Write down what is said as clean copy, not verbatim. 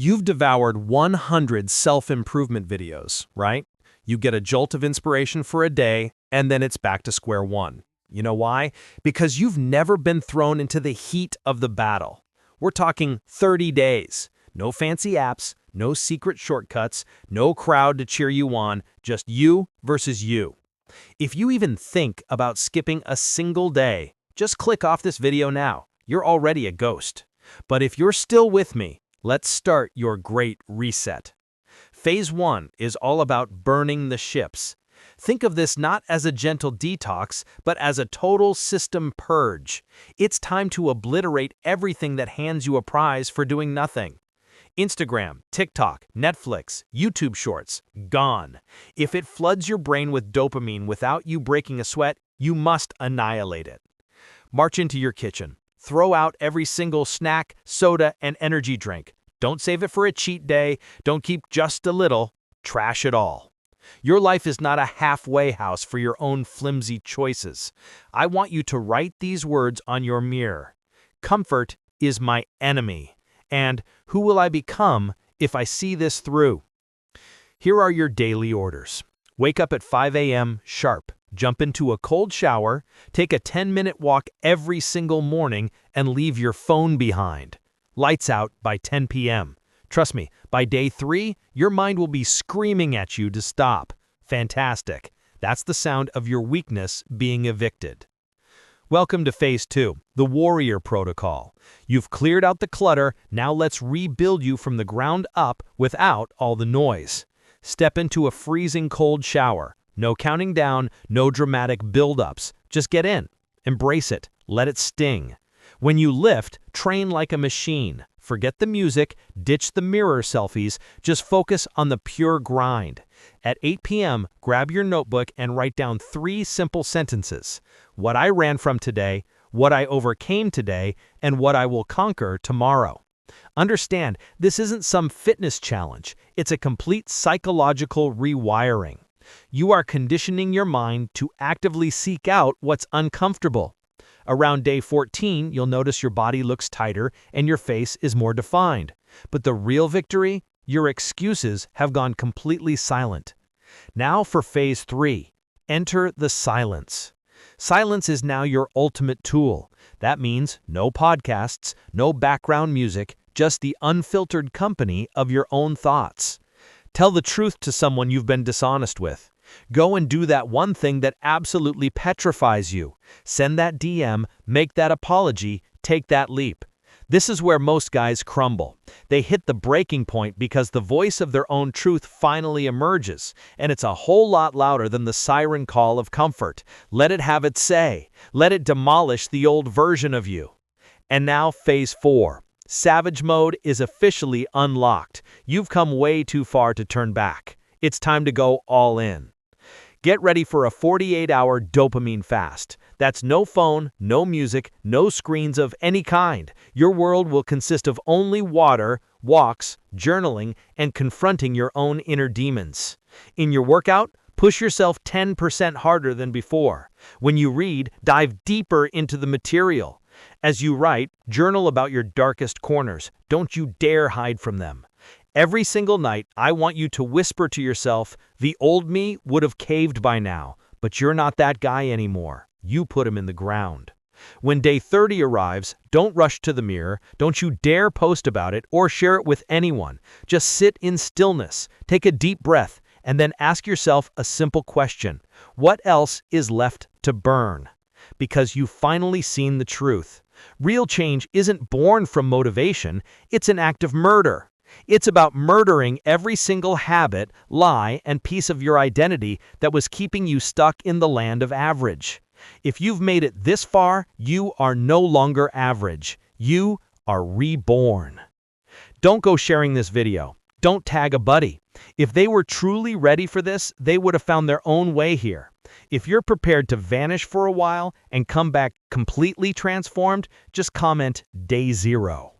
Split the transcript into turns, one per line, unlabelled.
You've devoured 100 self-improvement videos, right? You get a jolt of inspiration for a day, and then it's back to square one. You know why? Because you've never been thrown into the heat of the battle. We're talking 30 days. No fancy apps, no secret shortcuts, no crowd to cheer you on, just you versus you. If you even think about skipping a single day, just click off this video now. You're already a ghost. But if you're still with me, let's start your great reset. Phase 1 is all about burning the ships. Think of this not as a gentle detox, but as a total system purge. It's time to obliterate everything that hands you a prize for doing nothing. Instagram, TikTok, Netflix, YouTube Shorts, gone. If it floods your brain with dopamine without you breaking a sweat, you must annihilate it. March into your kitchen. Throw out every single snack, soda, and energy drink. Don't save it for a cheat day. Don't keep just a little. Trash it all. Your life is not a halfway house for your own flimsy choices. I want you to write these words on your mirror. Comfort is my enemy. And who will I become if I see this through? Here are your daily orders. Wake up at 5 a.m. sharp. Jump into a cold shower, take a 10-minute walk every single morning, and leave your phone behind. Lights out by 10 p.m. Trust me, by day 3, your mind will be screaming at you to stop. Fantastic. That's the sound of your weakness being evicted. Welcome to Phase 2, the Warrior Protocol. You've cleared out the clutter, now let's rebuild you from the ground up without all the noise. Step into a freezing cold shower. No counting down, no dramatic build-ups. Just get in. Embrace it. Let it sting. When you lift, train like a machine. Forget the music, ditch the mirror selfies, just focus on the pure grind. At 8 p.m., grab your notebook and write down 3 simple sentences. What I ran from today, what I overcame today, and what I will conquer tomorrow. Understand, this isn't some fitness challenge. It's a complete psychological rewiring. You are conditioning your mind to actively seek out what's uncomfortable. Around day 14, you'll notice your body looks tighter and your face is more defined. But the real victory? Your excuses have gone completely silent. Now for Phase 3. Enter the silence. Silence is now your ultimate tool. That means no podcasts, no background music, just the unfiltered company of your own thoughts. Tell the truth to someone you've been dishonest with. Go and do that one thing that absolutely petrifies you. Send that DM, make that apology, take that leap. This is where most guys crumble. They hit the breaking point because the voice of their own truth finally emerges, and it's a whole lot louder than the siren call of comfort. Let it have its say. Let it demolish the old version of you. And now Phase 4. Savage mode is officially unlocked. You've come way too far to turn back. It's time to go all in. Get ready for a 48-hour dopamine fast. That's no phone, no music, no screens of any kind. Your world will consist of only water, walks, journaling, and confronting your own inner demons. In your workout, push yourself 10% harder than before. When you read, dive deeper into the material. As you write, journal about your darkest corners. Don't you dare hide from them. Every single night, I want you to whisper to yourself, the old me would have caved by now, but you're not that guy anymore. You put him in the ground. When day 30 arrives, don't rush to the mirror. Don't you dare post about it or share it with anyone. Just sit in stillness, take a deep breath, and then ask yourself a simple question. What else is left to burn? Because you've finally seen the truth. Real change isn't born from motivation, it's an act of murder. It's about murdering every single habit, lie, and piece of your identity that was keeping you stuck in the land of average. If you've made it this far, you are no longer average. You are reborn. Don't go sharing this video. Don't tag a buddy. If they were truly ready for this, they would have found their own way here. If you're prepared to vanish for a while and come back completely transformed, just comment day 0.